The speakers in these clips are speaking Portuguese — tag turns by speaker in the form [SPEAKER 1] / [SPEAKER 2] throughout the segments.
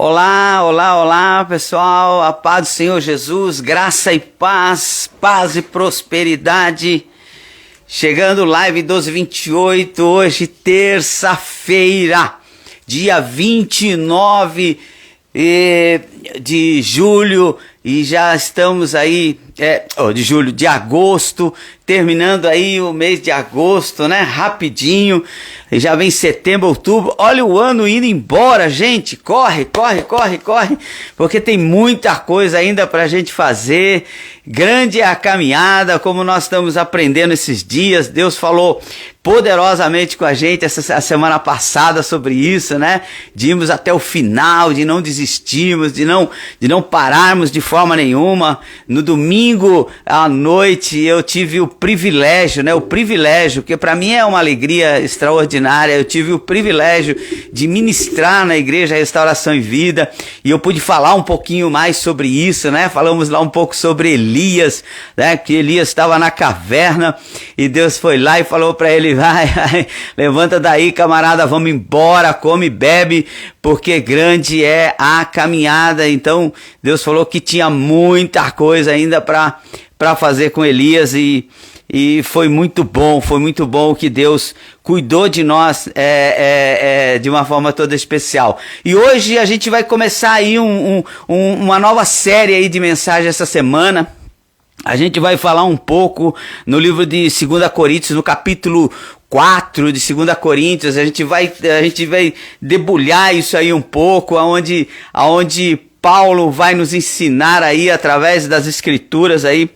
[SPEAKER 1] Olá, olá, olá, pessoal, a paz do Senhor Jesus, graça e paz, paz e prosperidade. Chegando live 1228, hoje terça-feira, dia 29 de julho, e já estamos aí, de agosto, terminando aí o mês de agosto, né, rapidinho, e já vem setembro, outubro, olha o ano indo embora, gente, corre, porque tem muita coisa ainda pra gente fazer, grande é a caminhada, como nós estamos aprendendo esses dias. Deus falou poderosamente com a gente a semana passada sobre isso, né, de irmos até o final, de não desistirmos, de não pararmos de forma nenhuma. No domingo à noite eu tive o privilégio, que para mim é uma alegria extraordinária, eu tive o privilégio de ministrar na Igreja Restauração e Vida, e eu pude falar um pouquinho mais sobre isso, né, falamos lá um pouco sobre Elias, né, que Elias estava na caverna, e Deus foi lá e falou para ele, vai, levanta daí, camarada, vamos embora, come e bebe, porque grande é a caminhada. Então Deus falou que tinha muita coisa ainda para fazer com Elias, e foi muito bom que Deus cuidou de nós de uma forma toda especial. E hoje a gente vai começar aí uma nova série aí de mensagens essa semana. A gente vai falar um pouco no livro de 2 Coríntios, no capítulo 4 de 2 Coríntios, a gente vai debulhar isso aí um pouco, aonde Paulo vai nos ensinar aí, através das escrituras aí,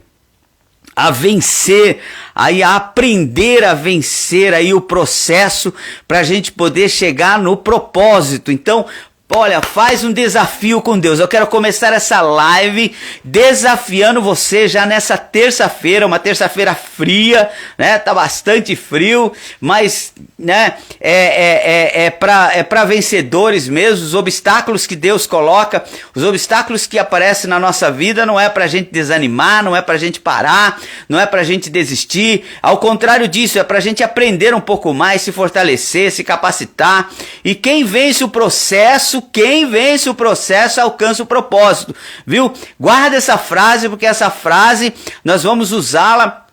[SPEAKER 1] a vencer, aí a aprender a vencer aí o processo, para a gente poder chegar no propósito. Então, olha, faz um desafio com Deus. Eu quero começar essa live desafiando você já nessa terça-feira, uma terça-feira fria, né? Tá bastante frio, mas, né, é para vencedores mesmo. Os obstáculos que Deus coloca, os obstáculos que aparecem na nossa vida, não é pra gente desanimar, não é pra gente parar, não é pra gente desistir. Ao contrário disso, é pra gente aprender um pouco mais, se fortalecer, se capacitar. E quem vence o processo alcança o propósito, viu? Guarda essa frase, porque essa frase nós vamos usá-la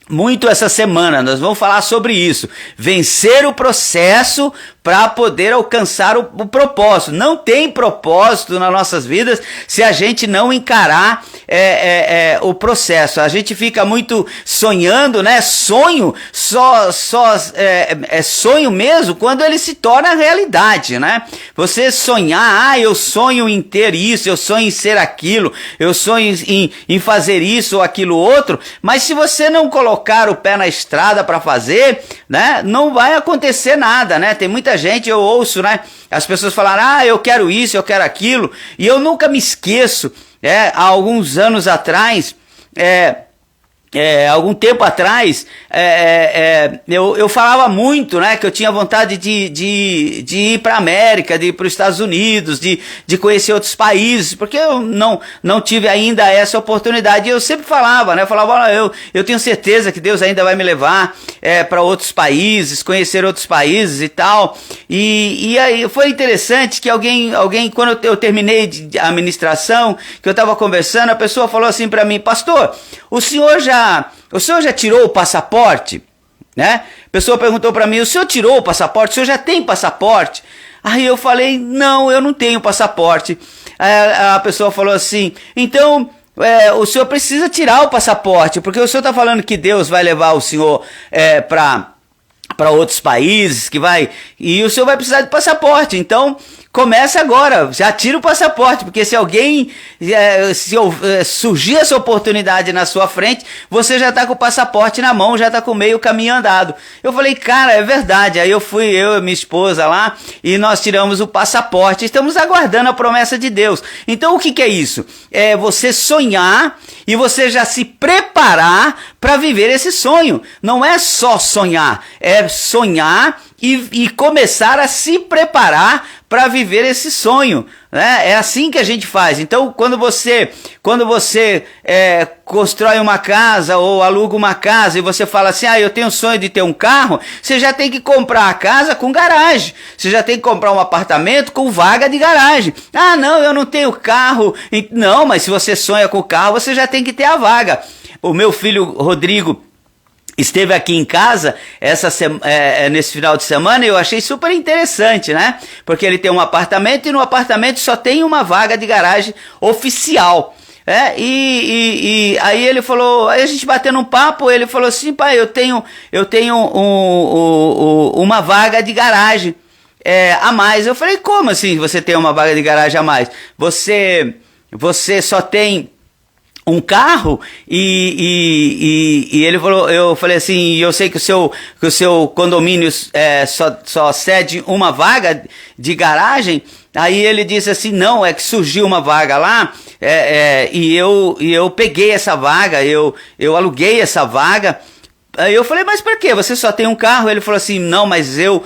[SPEAKER 1] muito essa semana. Nós vamos falar sobre isso, vencer o processo para poder alcançar o propósito. Não tem propósito nas nossas vidas se a gente não encarar o processo. A gente fica muito sonhando, né? Sonho é sonho mesmo quando ele se torna realidade, né? Você sonhar, eu sonho em ter isso, eu sonho em ser aquilo, eu sonho em fazer isso ou aquilo outro, mas se você não colocar o pé na estrada para fazer, né, não vai acontecer nada, né? Tem muita gente, eu ouço, né, as pessoas falarem, eu quero isso, eu quero aquilo, e eu nunca me esqueço, há alguns anos atrás, algum tempo atrás, eu falava muito, né, que eu tinha vontade de ir para a América, de ir para os Estados Unidos, de conhecer outros países, porque eu não tive ainda essa oportunidade. E eu sempre falava, né, eu tenho certeza que Deus ainda vai me levar para outros países, conhecer outros países e tal. E aí foi interessante que alguém quando eu terminei a ministração, que eu estava conversando, a pessoa falou assim para mim, pastor, o senhor já tirou o passaporte? Né? A pessoa perguntou para mim, o senhor tirou o passaporte? O senhor já tem passaporte? Aí eu falei, não, eu não tenho passaporte. A pessoa falou assim, então o senhor precisa tirar o passaporte, porque o senhor está falando que Deus vai levar o senhor para outros países, e o senhor vai precisar de passaporte, então começa agora, já tira o passaporte, porque se alguém surgir essa oportunidade na sua frente, você já está com o passaporte na mão, já está com meio caminho andado. Eu falei, cara, é verdade. Aí eu e minha esposa lá, e nós tiramos o passaporte, estamos aguardando a promessa de Deus. Então o que é isso? É você sonhar e você já se preparar para viver esse sonho. Não é só sonhar, é sonhar e começar a se preparar para viver esse sonho, né? É assim que a gente faz. Então, quando você constrói uma casa ou aluga uma casa e você fala assim, eu tenho sonho de ter um carro, você já tem que comprar a casa com garagem, você já tem que comprar um apartamento com vaga de garagem. Não, eu não tenho carro. Não, mas se você sonha com o carro, você já tem que ter a vaga. O meu filho Rodrigo esteve aqui em casa nesse final de semana e eu achei super interessante, né? Porque ele tem um apartamento e no apartamento só tem uma vaga de garagem oficial. E aí ele falou, aí a gente batendo um papo, ele falou assim, pai, eu tenho uma vaga de garagem a mais. Eu falei, como assim você tem uma vaga de garagem a mais? Você só tem um carro? E ele falou, eu falei assim, eu sei que o seu condomínio só cede uma vaga de garagem. Aí ele disse assim, não, é que surgiu uma vaga lá, e eu peguei essa vaga, eu aluguei essa vaga. Aí eu falei, mas por quê? Você só tem um carro? Ele falou assim, não, mas eu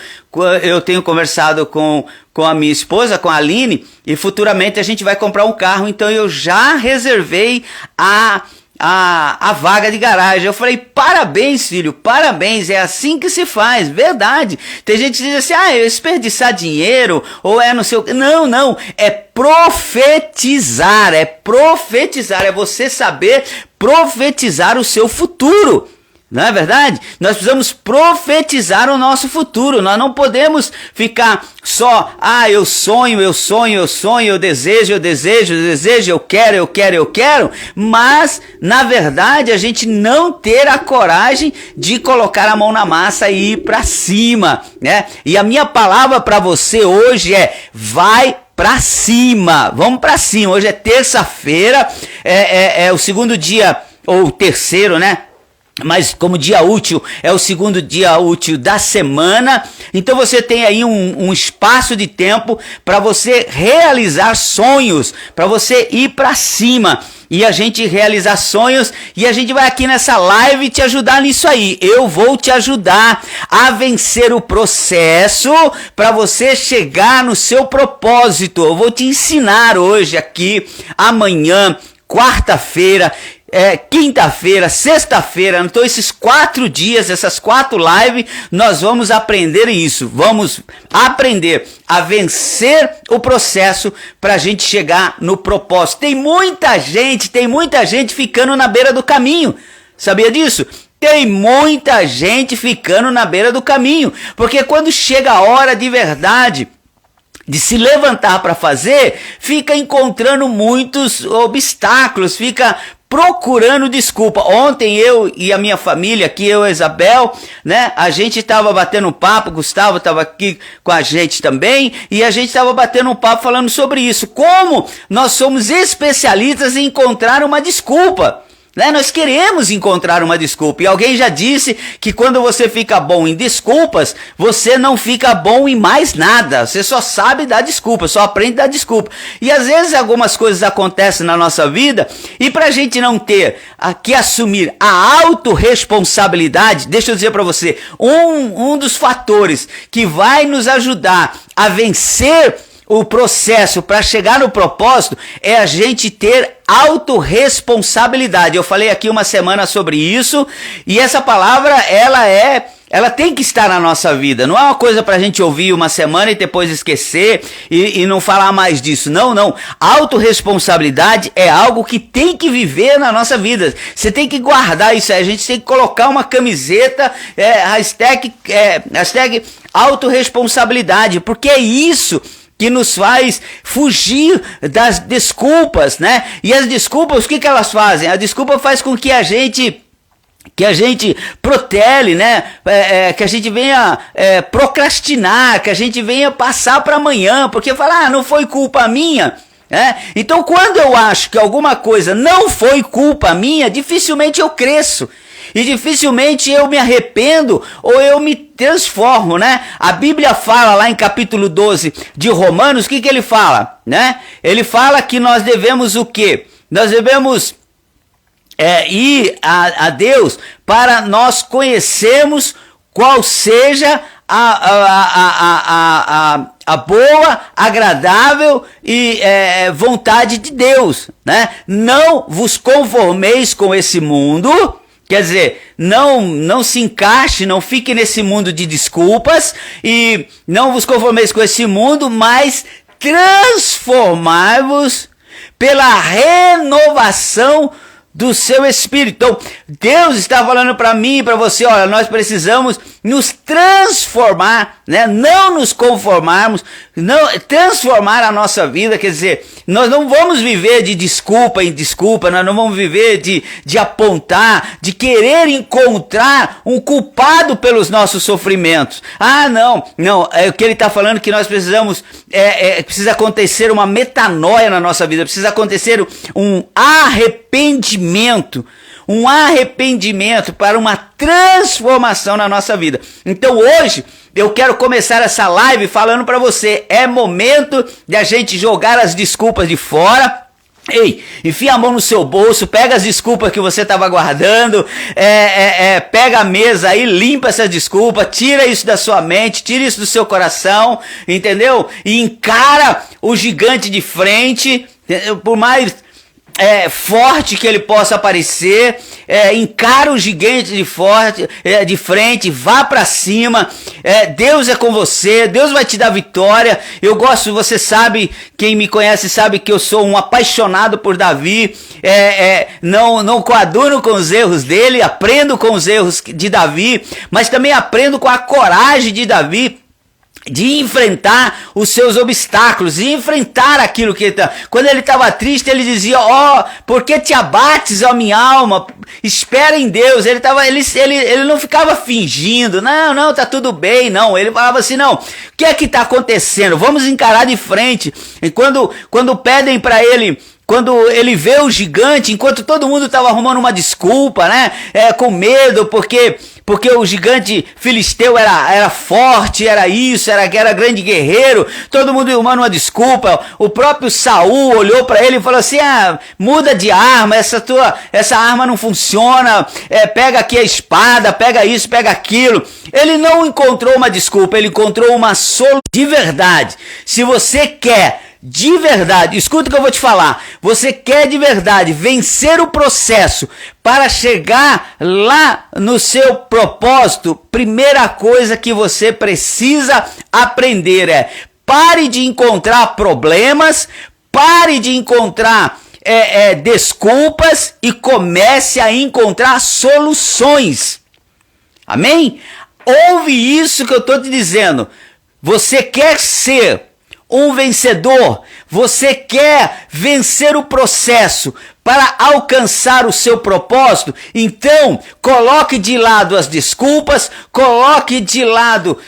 [SPEAKER 1] tenho conversado com a minha esposa, com a Aline, e futuramente a gente vai comprar um carro, então eu já reservei a vaga de garagem. Eu falei, parabéns, filho, parabéns, é assim que se faz, verdade. Tem gente que diz assim, é desperdiçar dinheiro, ou não sei o que. Não, é profetizar, é você saber profetizar o seu futuro. Não é verdade? Nós precisamos profetizar o nosso futuro. Nós não podemos ficar só, eu sonho, eu desejo, eu quero, mas, na verdade, a gente não ter a coragem de colocar a mão na massa e ir para cima, né? E a minha palavra para você hoje vai pra cima, vamos pra cima. Hoje é terça-feira, é o segundo dia, ou o terceiro, né? Mas como dia útil, é o segundo dia útil da semana, então você tem aí um espaço de tempo para você realizar sonhos, para você ir para cima e a gente realizar sonhos, e a gente vai aqui nessa live te ajudar nisso aí. Eu vou te ajudar a vencer o processo para você chegar no seu propósito. Eu vou te ensinar hoje aqui, amanhã, quarta-feira, quinta-feira, sexta-feira, então esses 4 dias, essas 4 lives, nós vamos aprender isso, vamos aprender a vencer o processo para a gente chegar no propósito. Tem muita gente ficando na beira do caminho, sabia disso? Tem muita gente ficando na beira do caminho, porque quando chega a hora de verdade, de se levantar para fazer, fica encontrando muitos obstáculos, fica procurando desculpa. Ontem eu e a minha família aqui, eu e a Isabel, né, a gente estava batendo um papo, Gustavo estava aqui com a gente também, e a gente estava batendo um papo falando sobre isso, como nós somos especialistas em encontrar uma desculpa. Né? Nós queremos encontrar uma desculpa, e alguém já disse que quando você fica bom em desculpas, você não fica bom em mais nada, você só sabe dar desculpa, só aprende a dar desculpa. E às vezes algumas coisas acontecem na nossa vida, e para a gente não ter que assumir a autorresponsabilidade, deixa eu dizer para você, um dos fatores que vai nos ajudar a vencer o processo para chegar no propósito é a gente ter autorresponsabilidade. Eu falei aqui uma semana sobre isso, e essa palavra ela tem que estar na nossa vida. Não é uma coisa para a gente ouvir uma semana e depois esquecer e não falar mais disso. Não. Autorresponsabilidade é algo que tem que viver na nossa vida. Você tem que guardar isso aí. A gente tem que colocar uma camiseta, hashtag autorresponsabilidade, porque é isso que nos faz fugir das desculpas, né? E as desculpas, o que elas fazem? A desculpa faz com que a gente protele, né? Que a gente venha procrastinar, que a gente venha passar para amanhã, porque fala, não foi culpa minha. Então, quando eu acho que alguma coisa não foi culpa minha, dificilmente eu cresço. E dificilmente eu me arrependo ou eu me transformo, né? A Bíblia fala lá em capítulo 12 de Romanos, o que ele fala, né? Ele fala que nós devemos o quê? Nós devemos ir a Deus para nós conhecermos qual seja a boa, agradável e vontade de Deus, né? Não vos conformeis com esse mundo, quer dizer, não se encaixe, não fique nesse mundo de desculpas e não vos conformeis com esse mundo, mas transformai-vos pela renovação do seu espírito. Então, Deus está falando para mim e para você, olha, nós precisamos nos transformar, né? Não nos conformarmos, não transformar a nossa vida, quer dizer, nós não vamos viver de desculpa em desculpa, nós não vamos viver de apontar, de querer encontrar um culpado pelos nossos sofrimentos. Ah, não, é o que ele está falando, que nós precisamos, precisa acontecer uma metanoia na nossa vida, precisa acontecer um arrependimento para uma transformação na nossa vida. Então hoje eu quero começar essa live falando para você, é momento de a gente jogar as desculpas de fora. Ei, enfia a mão no seu bolso, pega as desculpas que você estava guardando, pega a mesa aí, limpa essa desculpa, tira isso da sua mente, tira isso do seu coração, entendeu? E encara o gigante de frente, por mais forte que ele possa parecer, encara o gigante de frente, vá para cima, Deus é com você, Deus vai te dar vitória. Eu gosto, você sabe, quem me conhece sabe que eu sou um apaixonado por Davi, não coaduno com os erros dele, aprendo com os erros de Davi, mas também aprendo com a coragem de Davi, de enfrentar os seus obstáculos, de enfrentar aquilo que ele tá. Quando ele estava triste, ele dizia, por que te abates, ó minha alma? Espera em Deus. Ele não ficava fingindo, não, tá tudo bem, não. Ele falava assim, não, o que é que está acontecendo? Vamos encarar de frente. E quando pedem para ele, quando ele vê o gigante, enquanto todo mundo estava arrumando uma desculpa, né? Com medo, porque o gigante filisteu era forte, era isso, era grande guerreiro, todo mundo arrumando uma desculpa. O próprio Saul olhou para ele e falou assim, muda de arma, essa arma não funciona, pega aqui a espada, pega isso, pega aquilo. Ele não encontrou uma desculpa, ele encontrou uma solução de verdade. Se você quer de verdade, escuta o que eu vou te falar, você quer de verdade vencer o processo para chegar lá no seu propósito, primeira coisa que você precisa aprender pare de encontrar problemas, pare de encontrar desculpas e comece a encontrar soluções. Amém? Ouve isso que eu estou te dizendo. Você quer ser um vencedor, você quer vencer o processo para alcançar o seu propósito? Então, coloque de lado as desculpas, coloque de lado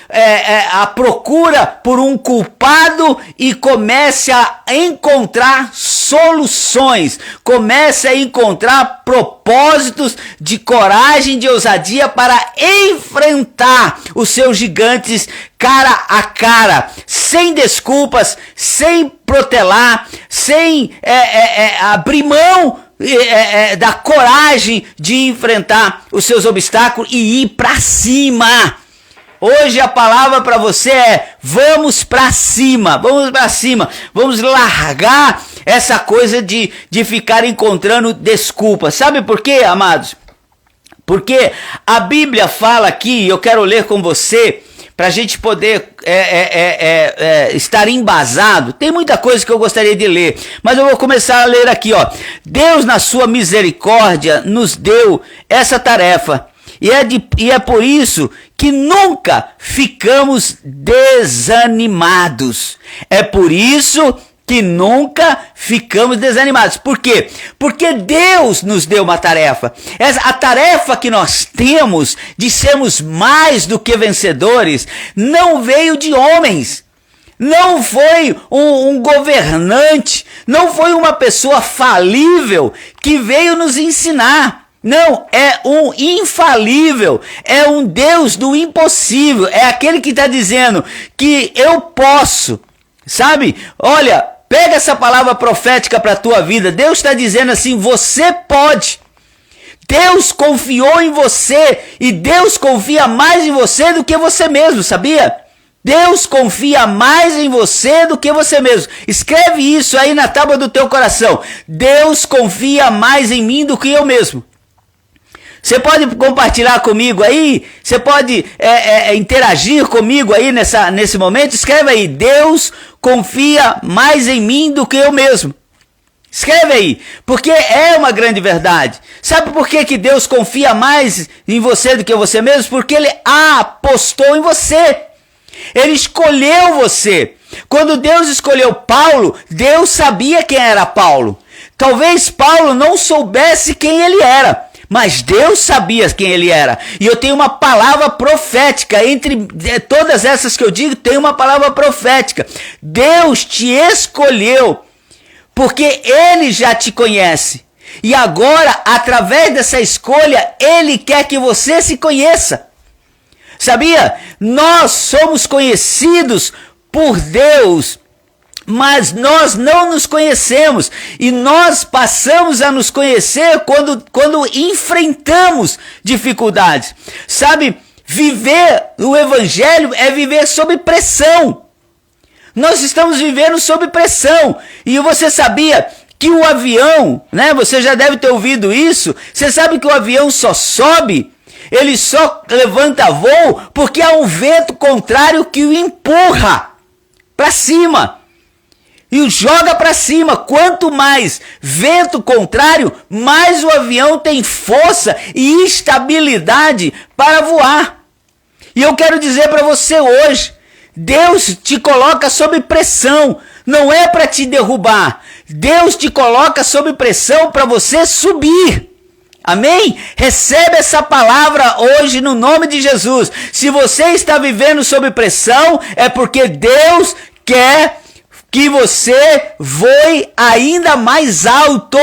[SPEAKER 1] a procura por um culpado e comece a encontrar soluções, comece a encontrar propósitos de coragem, de ousadia para enfrentar os seus gigantes cara a cara, sem desculpas, sem protelar, sem abrir mão da coragem de enfrentar os seus obstáculos e ir para cima. Hoje a palavra para você é: vamos para cima, vamos largar essa coisa de ficar encontrando desculpas. Sabe por quê, amados? Porque a Bíblia fala aqui, eu quero ler com você, para a gente poder estar embasado. Tem muita coisa que eu gostaria de ler, mas eu vou começar a ler aqui, ó. Deus, na sua misericórdia, nos deu essa tarefa, e é por isso que nunca ficamos desanimados. É por isso que nunca ficamos desanimados. Por quê? Porque Deus nos deu uma tarefa. A tarefa que nós temos de sermos mais do que vencedores não veio de homens. Não foi um governante, não foi uma pessoa falível que veio nos ensinar. Não, é um infalível, é um Deus do impossível, é aquele que está dizendo que eu posso, sabe? Olha, pega essa palavra profética para a tua vida. Deus está dizendo assim: você pode. Deus confiou em você e Deus confia mais em você do que você mesmo, sabia? Deus confia mais em você do que você mesmo. Escreve isso aí na tábua do teu coração. Deus confia mais em mim do que eu mesmo. Você pode compartilhar comigo aí? Você pode interagir comigo aí nesse momento? Escreve aí. Deus confia mais em mim do que eu mesmo. Escreve aí, porque é uma grande verdade. Sabe por que Deus confia mais em você do que você mesmo? Porque Ele apostou em você. Ele escolheu você. Quando Deus escolheu Paulo, Deus sabia quem era Paulo. Talvez Paulo não soubesse quem ele era, mas Deus sabia quem ele era. E eu tenho uma palavra profética. Entre todas essas que eu digo, tem uma palavra profética. Deus te escolheu porque Ele já te conhece. E agora, através dessa escolha, Ele quer que você se conheça. Sabia? Nós somos conhecidos por Deus, mas nós não nos conhecemos. E nós passamos a nos conhecer quando enfrentamos dificuldades. Sabe? Viver o Evangelho é viver sob pressão. Nós estamos vivendo sob pressão. E você sabia que o avião, né? Você já deve ter ouvido isso. Você sabe que o avião só sobe, ele só levanta voo porque há um vento contrário que o empurra para cima e o joga para cima. Quanto mais vento contrário, mais o avião tem força e estabilidade para voar. E eu quero dizer para você hoje, Deus te coloca sob pressão, não é para te derrubar. Deus te coloca sob pressão para você subir. Amém? Recebe essa palavra hoje no nome de Jesus. Se você está vivendo sob pressão, é porque Deus quer que você voe ainda mais alto.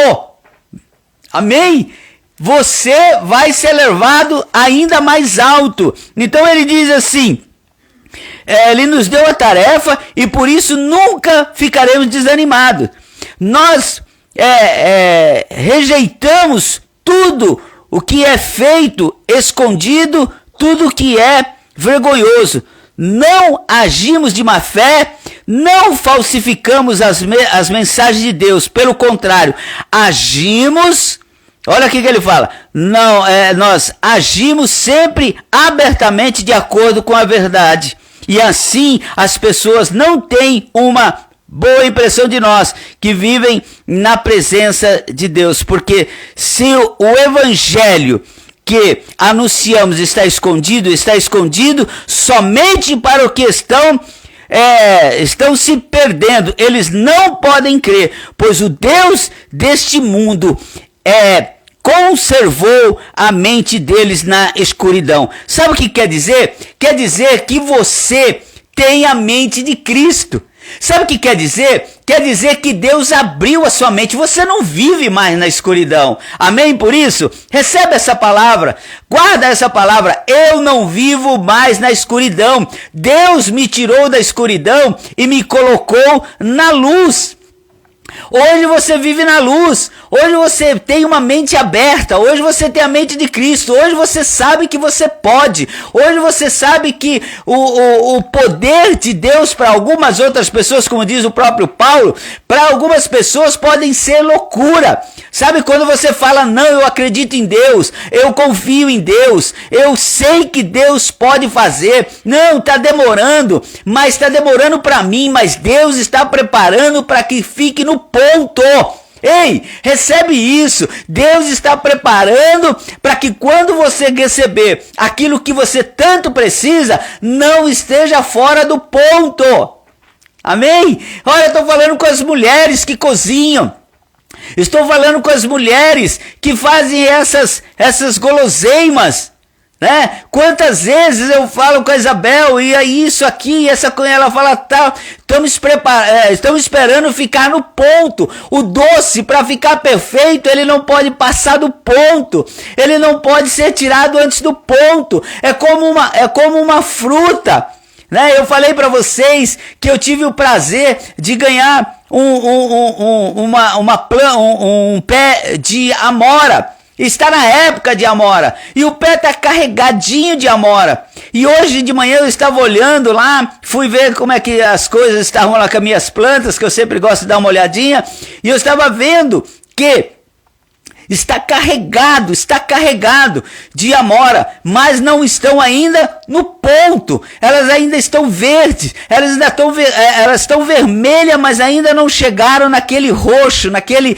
[SPEAKER 1] Amém? Você vai ser levado ainda mais alto. Então ele diz assim, Ele nos deu a tarefa e por isso nunca ficaremos desanimados. Nós rejeitamos tudo o que é feito escondido, tudo o que é vergonhoso. Não agimos de má fé, não falsificamos as mensagens de Deus. Pelo contrário, agimos... Olha aqui que ele fala, nós agimos sempre abertamente de acordo com a verdade. E assim as pessoas não têm uma boa impressão de nós, que vivem na presença de Deus. Porque se o evangelho que anunciamos está escondido somente para o que estão se perdendo. Eles não podem crer, pois o Deus deste mundo conservou a mente deles na escuridão. Sabe o que quer dizer? Quer dizer que você tem a mente de Cristo. Sabe o que quer dizer? Quer dizer que Deus abriu a sua mente. Você não vive mais na escuridão. Amém? Por isso, recebe essa palavra. Guarda essa palavra. Eu não vivo mais na escuridão. Deus me tirou da escuridão e me colocou na luz. Hoje você vive na luz, hoje você tem uma mente aberta, hoje você tem a mente de Cristo, hoje você sabe que você pode, hoje você sabe que o poder de Deus para algumas outras pessoas, como diz o próprio Paulo, para algumas pessoas podem ser loucura. Sabe quando você fala, não, eu acredito em Deus, eu confio em Deus, eu sei que Deus pode fazer, não, está demorando, mas está demorando para mim, mas Deus está preparando para que fique no ponto. Ei, recebe isso. Deus está preparando para que quando você receber aquilo que você tanto precisa, não esteja fora do ponto. Amém? Olha, eu estou falando com as mulheres que cozinham. Estou falando com as mulheres que fazem essas guloseimas, né? Quantas vezes eu falo com a Isabel, e aí isso aqui, essa com ela fala tal, estamos esperando ficar no ponto. O doce, para ficar perfeito, ele não pode passar do ponto, ele não pode ser tirado antes do ponto. É como uma fruta, né? Eu falei para vocês que eu tive o prazer de ganhar um pé de amora está na época de amora, e o pé está carregadinho de amora. E hoje de manhã eu estava olhando lá, fui ver como é que as coisas estavam lá com as minhas plantas, que eu sempre gosto de dar uma olhadinha, e eu estava vendo que está carregado de amora, mas não estão ainda no ponto. Elas ainda estão verdes, elas estão vermelhas, mas ainda não chegaram naquele roxo, naquele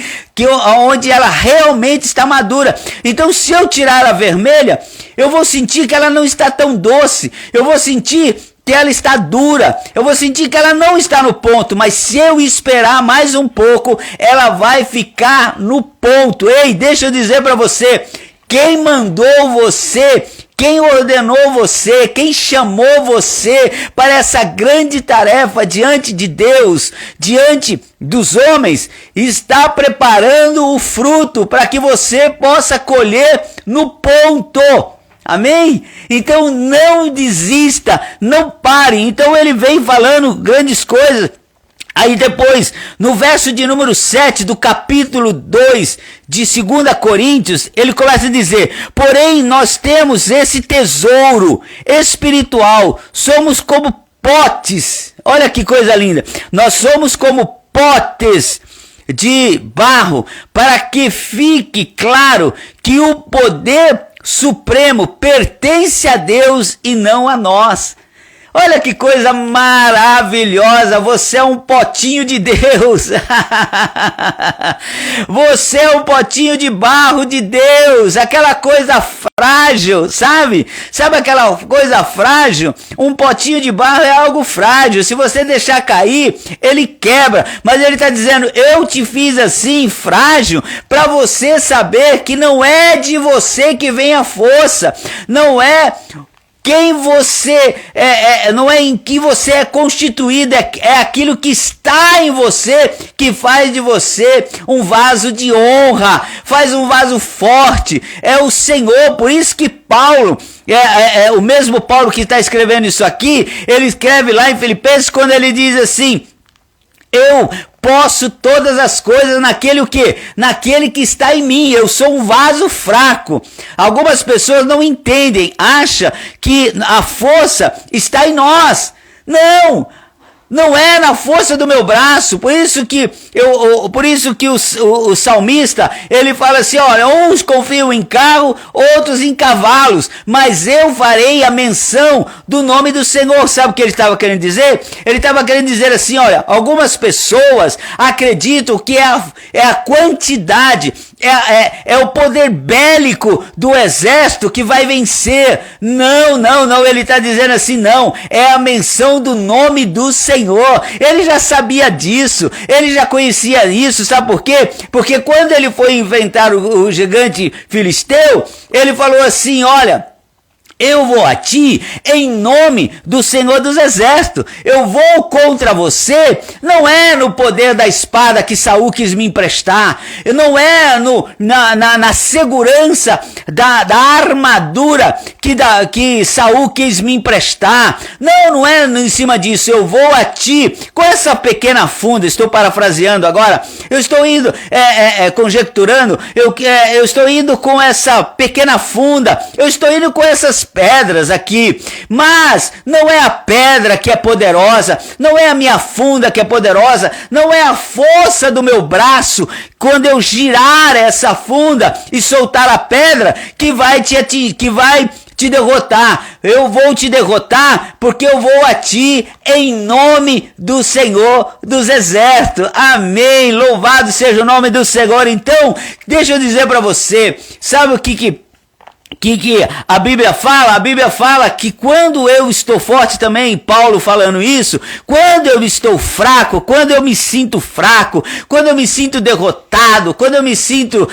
[SPEAKER 1] onde ela realmente está madura. Então, se eu tirar a vermelha, eu vou sentir que ela não está tão doce. Eu vou sentir que ela está dura, eu vou sentir que ela não está no ponto, mas se eu esperar mais um pouco, ela vai ficar no ponto. Ei, deixa eu dizer para você, quem mandou você, quem ordenou você, quem chamou você para essa grande tarefa diante de Deus, diante dos homens, está preparando o fruto para que você possa colher no ponto. Amém? Então não desista, não pare. Então ele vem falando grandes coisas. Aí depois, no verso de número 7 do capítulo 2 de 2 Coríntios, ele começa a dizer: porém nós temos esse tesouro espiritual, somos como potes. Olha que coisa linda. Nós somos como potes de barro, para que fique claro que o poder supremo pertence a Deus e não a nós. Olha que coisa maravilhosa, você é um potinho de Deus, você é um potinho de barro de Deus, aquela coisa frágil, sabe aquela coisa frágil? Um potinho de barro é algo frágil, se você deixar cair, ele quebra, mas ele está dizendo, eu te fiz assim, frágil, para você saber que não é de você que vem a força, não é quem você não é em que você é constituído, é aquilo que está em você que faz de você um vaso de honra, faz um vaso forte, é o Senhor. Por isso que Paulo, o mesmo Paulo que está escrevendo isso aqui, ele escreve lá em Filipenses quando ele diz assim: eu posso todas as coisas naquele o quê? Naquele que está em mim. Eu sou um vaso fraco. Algumas pessoas não entendem, acham que a força está em nós. Não é na força do meu braço. Por isso que o salmista, ele fala assim, olha, uns confiam em carro, outros em cavalos, mas eu farei a menção do nome do Senhor. Sabe o que ele estava querendo dizer? Ele estava querendo dizer assim, olha, algumas pessoas acreditam que é a quantidade, é o poder bélico do exército que vai vencer. Não, ele está dizendo assim, não, é a menção do nome do Senhor. Ele já sabia disso, ele já conhecia isso, sabe por quê? Porque quando ele foi enfrentar o gigante filisteu, ele falou assim, olha, eu vou a ti em nome do Senhor dos Exércitos. Eu vou contra você, não é no poder da espada que Saul quis me emprestar, não é na segurança da armadura que Saul quis me emprestar. Não é em cima disso. Eu vou a ti com essa pequena funda. Estou parafraseando agora. Eu estou indo conjecturando. Eu estou indo com essa pequena funda. Eu estou indo com essas pedras aqui, mas não é a pedra que é poderosa, não é a minha funda que é poderosa, não é a força do meu braço quando eu girar essa funda e soltar a pedra que vai te derrotar. Eu vou te derrotar porque eu vou a ti em nome do Senhor dos Exércitos. Amém. Louvado seja o nome do Senhor. Então, deixa eu dizer para você, sabe o que a Bíblia fala? A Bíblia fala que quando eu estou forte também, Paulo falando isso, quando eu estou fraco, quando eu me sinto fraco, quando eu me sinto derrotado, quando eu me sinto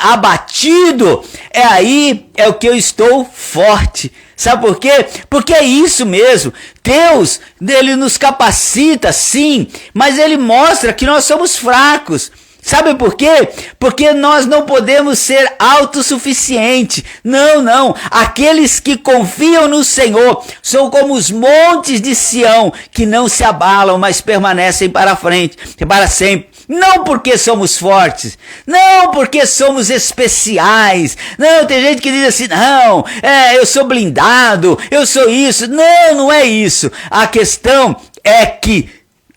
[SPEAKER 1] abatido, aí é o que eu estou forte. Sabe por quê? Porque é isso mesmo. Deus, ele nos capacita, sim, mas ele mostra que nós somos fracos. Sabe por quê? Porque nós não podemos ser autossuficientes. Não, não. Aqueles que confiam no Senhor são como os montes de Sião, que não se abalam, mas permanecem para frente, para sempre. Não porque somos fortes, não porque somos especiais. Não, tem gente que diz assim, não, eu sou blindado, eu sou isso. Não, não é isso. A questão é que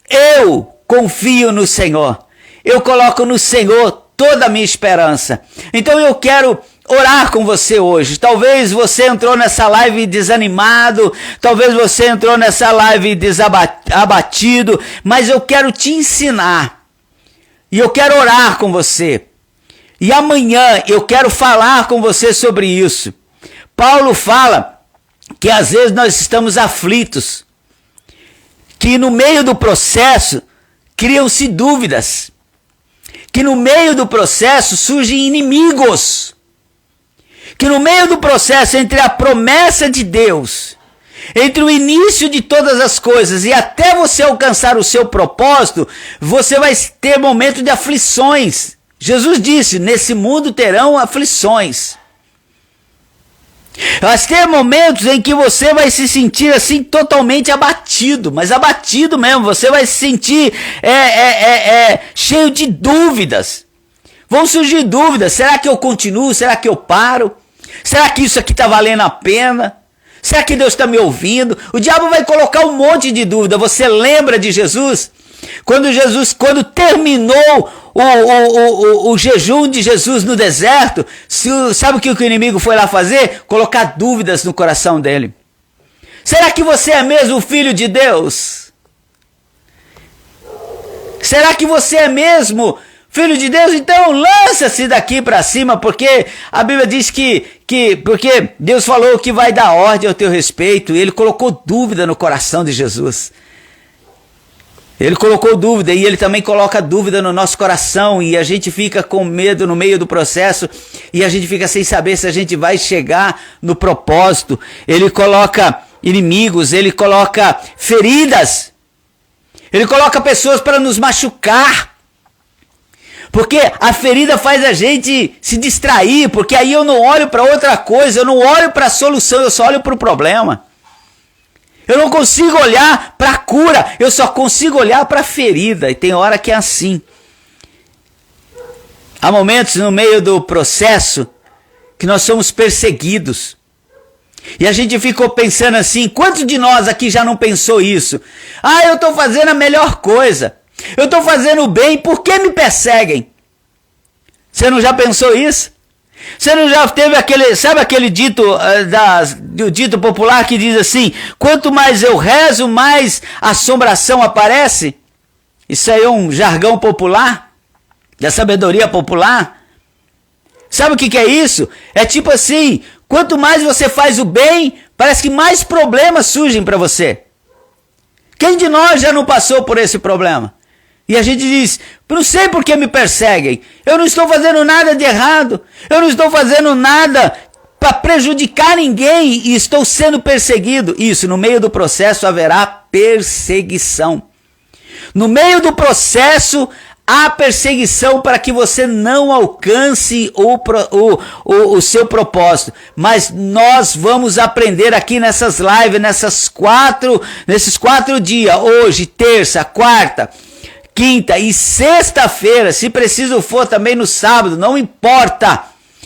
[SPEAKER 1] eu confio no Senhor. Eu coloco no Senhor toda a minha esperança. Então eu quero orar com você hoje. Talvez você entrou nessa live desanimado, talvez você entrou nessa live abatido, mas eu quero te ensinar. E eu quero orar com você. E amanhã eu quero falar com você sobre isso. Paulo fala que às vezes nós estamos aflitos, que no meio do processo criam-se dúvidas, que no meio do processo surgem inimigos, que no meio do processo entre a promessa de Deus, entre o início de todas as coisas e até você alcançar o seu propósito, você vai ter momento de aflições. Jesus disse, nesse mundo terão aflições. Vai ter momentos em que você vai se sentir assim totalmente abatido, mas abatido mesmo, você vai se sentir cheio de dúvidas. Vão surgir dúvidas, será que eu continuo, será que eu paro? Será que isso aqui está valendo a pena? Será que Deus está me ouvindo? O diabo vai colocar um monte de dúvida. Você lembra de Jesus? Quando terminou o jejum de Jesus no deserto, sabe o que o inimigo foi lá fazer? Colocar dúvidas no coração dele. Será que você é mesmo o filho de Deus? Será que você é mesmo filho de Deus? Então lança-se daqui para cima, porque a Bíblia diz porque Deus falou que vai dar ordem ao teu respeito, e ele colocou dúvida no coração de Jesus. Ele colocou dúvida, e ele também coloca dúvida no nosso coração, e a gente fica com medo no meio do processo, e a gente fica sem saber se a gente vai chegar no propósito. Ele coloca inimigos, ele coloca feridas, ele coloca pessoas para nos machucar, porque a ferida faz a gente se distrair, porque aí eu não olho para outra coisa, eu não olho para a solução, eu só olho para o problema. Eu não consigo olhar para a cura, eu só consigo olhar para a ferida. E tem hora que é assim. Há momentos no meio do processo que nós somos perseguidos. E a gente ficou pensando assim, quantos de nós aqui já não pensou isso? Ah, eu estou fazendo a melhor coisa. Eu estou fazendo o bem, por que me perseguem? Você não já pensou isso? Você não já teve aquele dito, do dito popular que diz assim, quanto mais eu rezo, mais assombração aparece? Isso aí é um jargão popular, da sabedoria popular. Sabe o que é isso? É tipo assim, quanto mais você faz o bem, parece que mais problemas surgem para você. Quem de nós já não passou por esse problema? E a gente diz, não sei por que me perseguem, eu não estou fazendo nada de errado, eu não estou fazendo nada para prejudicar ninguém e estou sendo perseguido. Isso, no meio do processo haverá perseguição. No meio do processo há perseguição para que você não alcance o seu propósito. Mas nós vamos aprender aqui nessas lives, nesses 4 dias, hoje, terça, quarta, quinta e sexta-feira, se preciso for também no sábado, não importa,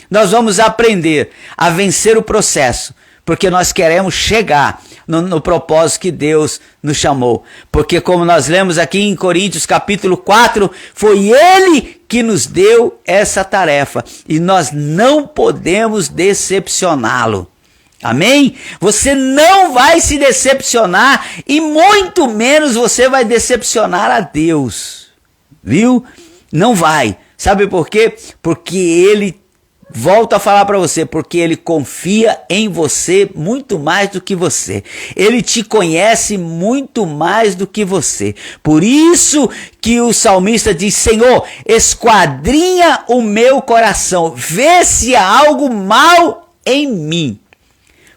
[SPEAKER 1] nós vamos aprender a vencer o processo, porque nós queremos chegar no propósito que Deus nos chamou, porque como nós lemos aqui em Coríntios capítulo 4, foi Ele que nos deu essa tarefa, e nós não podemos decepcioná-lo. Amém? Você não vai se decepcionar e muito menos você vai decepcionar a Deus. Viu? Não vai. Sabe por quê? Porque Ele, volto a falar para você, porque Ele confia em você muito mais do que você. Ele te conhece muito mais do que você. Por isso que o salmista diz, Senhor, esquadrinha o meu coração, vê se há algo mal em mim.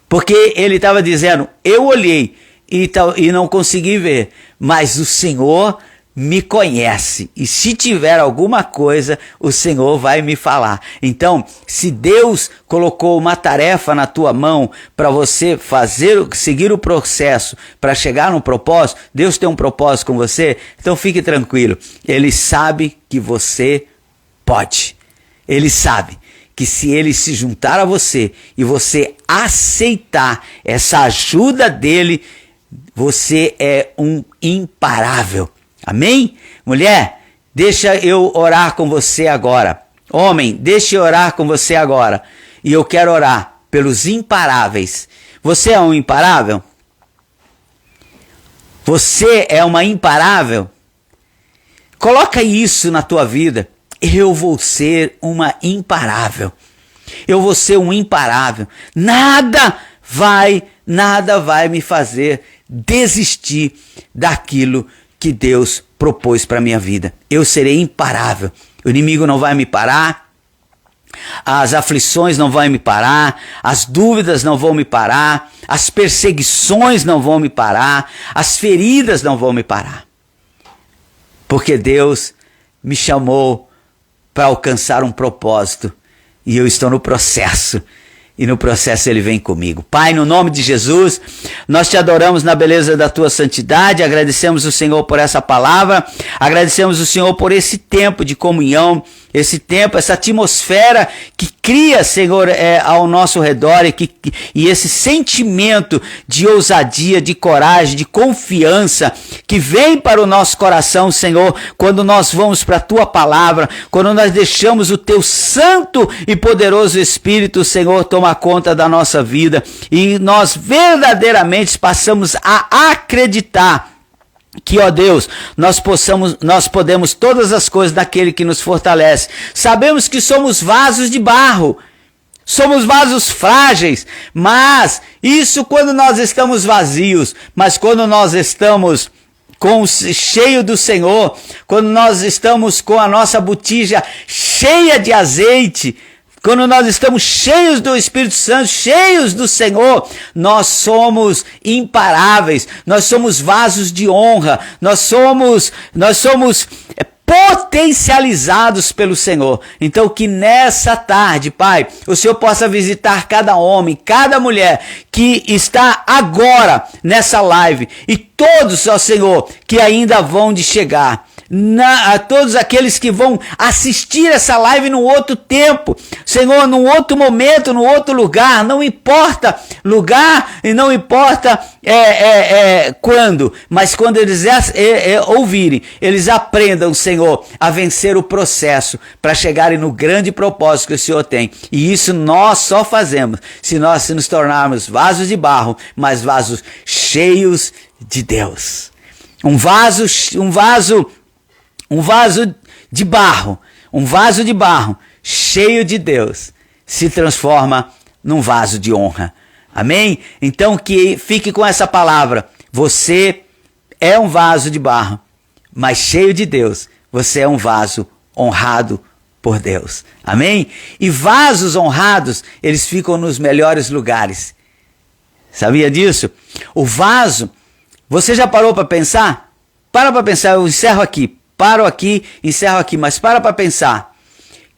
[SPEAKER 1] Porque ele estava dizendo, eu olhei e não consegui ver, mas o Senhor me conhece, e se tiver alguma coisa, o Senhor vai me falar. Então, se Deus colocou uma tarefa na tua mão para você seguir o processo para chegar no propósito, Deus tem um propósito com você, então fique tranquilo. Ele sabe que você pode. Ele sabe que se ele se juntar a você e você aceitar essa ajuda dele, você é um imparável. Amém? Mulher, deixa eu orar com você agora. Homem, deixa eu orar com você agora. E eu quero orar pelos imparáveis. Você é um imparável? Você é uma imparável? Coloca isso na tua vida. Eu vou ser uma imparável. Eu vou ser um imparável. Nada vai me fazer desistir daquilo que Deus propôs para a minha vida. Eu serei imparável. O inimigo não vai me parar. As aflições não vão me parar. As dúvidas não vão me parar. As perseguições não vão me parar. As feridas não vão me parar. Porque Deus me chamou para alcançar um propósito. E eu estou no processo. E no processo ele vem comigo. Pai, no nome de Jesus, nós te adoramos na beleza da tua santidade, agradecemos o Senhor por essa palavra, agradecemos o Senhor por esse tempo de comunhão, esse tempo, essa atmosfera que cria, Senhor, ao nosso redor e esse sentimento de ousadia, de coragem, de confiança que vem para o nosso coração, Senhor, quando nós vamos para a tua palavra, quando nós deixamos o teu santo e poderoso Espírito, Senhor, tomar conta da nossa vida e nós verdadeiramente passamos a acreditar que, ó Deus, nós podemos todas as coisas daquele que nos fortalece. Sabemos que somos vasos de barro, somos vasos frágeis, mas isso quando nós estamos vazios, mas quando nós estamos cheio do Senhor, quando nós estamos com a nossa botija cheia de azeite, quando nós estamos cheios do Espírito Santo, cheios do Senhor, nós somos imparáveis, nós somos vasos de honra, nós somos potencializados pelo Senhor. Então que nessa tarde, Pai, o Senhor possa visitar cada homem, cada mulher que está agora nessa live e todos, ó Senhor, que ainda vão de chegar. A todos aqueles que vão assistir essa live num outro tempo, Senhor, num outro momento, num outro lugar, não importa lugar e não importa quando, mas quando eles ouvirem, eles aprendam, Senhor, a vencer o processo para chegarem no grande propósito que o Senhor tem. E isso nós só fazemos se nós nos tornarmos vasos de barro, mas vasos cheios de Deus. Um vaso de barro cheio de Deus se transforma num vaso de honra. Amém? Então que fique com essa palavra. Você é um vaso de barro, mas cheio de Deus. Você é um vaso honrado por Deus. Amém? E vasos honrados, eles ficam nos melhores lugares. Sabia disso? O vaso, você já parou para pensar? Para pensar, eu encerro aqui. Paro aqui, encerro aqui, mas para pensar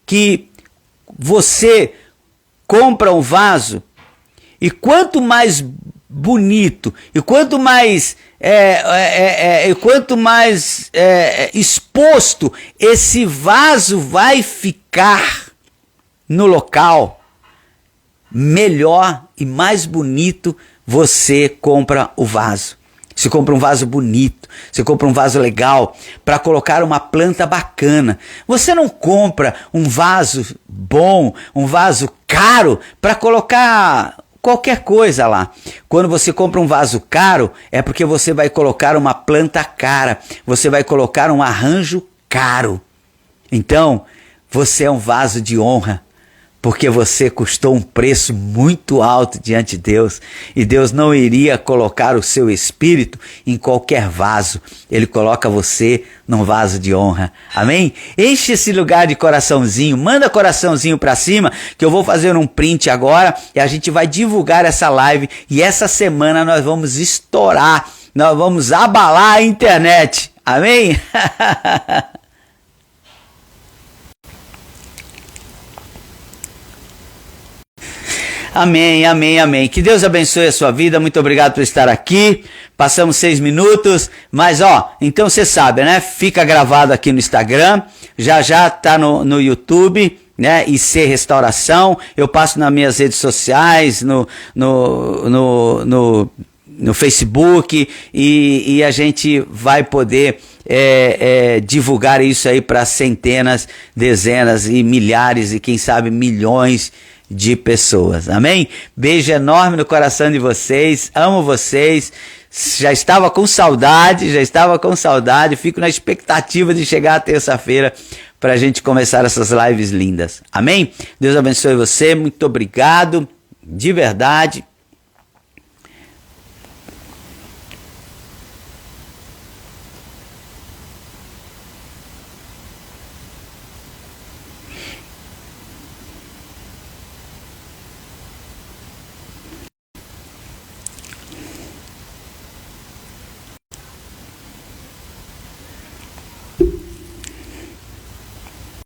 [SPEAKER 1] que você compra um vaso e quanto mais bonito e quanto mais exposto esse vaso vai ficar no local, melhor e mais bonito você compra o vaso. Você compra um vaso bonito, você compra um vaso legal para colocar uma planta bacana. Você não compra um vaso bom, um vaso caro para colocar qualquer coisa lá. Quando você compra um vaso caro, é porque você vai colocar uma planta cara, você vai colocar um arranjo caro. Então, você é um vaso de honra. Porque você custou um preço muito alto diante de Deus. E Deus não iria colocar o seu espírito em qualquer vaso. Ele coloca você num vaso de honra. Amém? Enche esse lugar de coraçãozinho. Manda coraçãozinho para cima. Que eu vou fazer um print agora. E a gente vai divulgar essa live. E essa semana nós vamos estourar. Nós vamos abalar a internet. Amém? Amém, amém, amém. Que Deus abençoe a sua vida. Muito obrigado por estar aqui. Passamos 6 minutos, mas então você sabe, né? Fica gravado aqui no Instagram, já tá no YouTube, né? IC Restauração. Eu passo nas minhas redes sociais, no Facebook, e a gente vai poder divulgar isso aí para centenas, dezenas e milhares e quem sabe milhões de pessoas, amém? Beijo enorme no coração de vocês, amo vocês, já estava com saudade, fico na expectativa de chegar a terça-feira para a gente começar essas lives lindas, amém? Deus abençoe você, muito obrigado, de verdade.